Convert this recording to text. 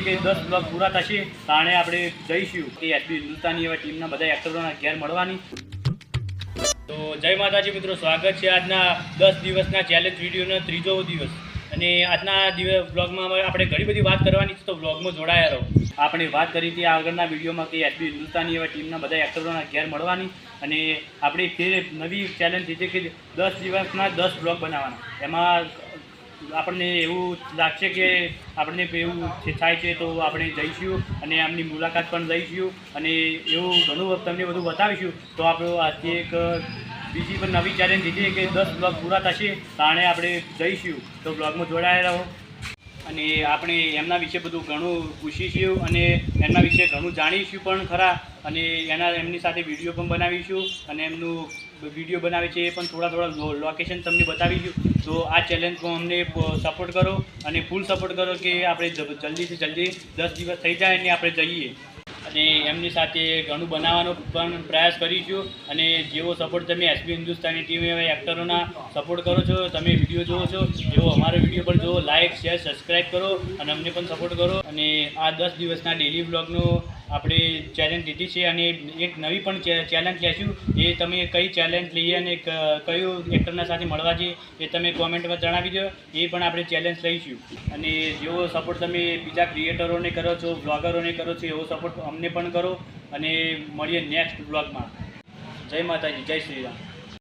કે 10 બ્લોગ પૂરા થશે તાણે આપણે જઈશું કે એસબી હિન્દુસ્તાની એવા ટીમના બધા એક્ટરોના ઘેર મળવાની. તો જય માતાજી મિત્રો, સ્વાગત છે આજના 10 દિવસના ચેલેન્જ વિડીયોનો ત્રીજો દિવસ. અને આજના બ્લોગમાં આપણે ઘણી બધી વાત કરવાની છે, તો બ્લોગમાં જોડાયા રહો. આપણે વાત કરી હતી આગળના વિડીયોમાં કે એસબી હિન્દુસ્તાની એવા ટીમના બધા એક્ટરોના ઘેર મળવાની, અને આપણે ફેર નવી ચેલેન્જ છે કે 10 દિવસના 10 બ્લોગ બનાવવાના. એમાં આપણને એવું લાગશે કે આપણને એવું થાય છે તો આપણે જઈશું અને એમની મુલાકાત પણ લઈશું અને એવું ઘણું તમને બધું બતાવીશું. તો આપણો આજથી એક બીજી પણ નવી ચેલેન્જ છે કે 10 બ્લોગ પૂરા થશે તાણે આપણે જઈશું. તો બ્લોગમાં જોડાયેલા રહો અને આપણે એમના વિશે બધું ઘણું પૂછીશું અને એમના વિશે ઘણું જાણીશું પણ ખરા, અને એમની સાથે વિડીયો પણ બનાવીશું અને એમનું વિડીયો બનાવે છે એ પણ થોડા લોકેશન તમને બતાવીશું. તો આ ચેલેન્જમાં અમને સપોર્ટ કરો અને ફૂલ સપોર્ટ કરો કે આપણે જલ્દીથી જલ્દી 10 દિવસ થઈ જાય અને આપણે જઈએ, અને એમની સાથે ઘણું બનાવવાનો પણ પ્રયાસ કરીશું. અને જેવો સપોર્ટ તમે એસબી હિન્દુસ્તાની ટીમ એવા એક્ટરોના સપોર્ટ કરો છો, તમે વિડીયો જુઓ છો, એવો અમારો વિડીયો પણ જુઓ, લાઇક શેર સબસ્ક્રાઈબ કરો અને અમને પણ સપોર્ટ કરો. અને આ 10 દિવસના ડેલી બ્લોગનું આપણે ચેલેન્જ લીધી છે અને એક નવી પણ ચેલેન્જ લેશું. એ તમે કઈ ચેલેન્જ લઈએ અને કયું એક્ટરના સાથે મળવા જઈએ એ તમે કોમેન્ટમાં જણાવી દો, એ પણ આપણે ચેલેન્જ લઈશું. અને જેવો સપોર્ટ તમે બીજા ક્રિએટરોને કરો છો, બ્લોગરોને કરો છો, એવો સપોર્ટ અમને પણ કરો. અને મળીએ નેક્સ્ટ બ્લોગમાં. જય માતાજી, જય શ્રી રામ.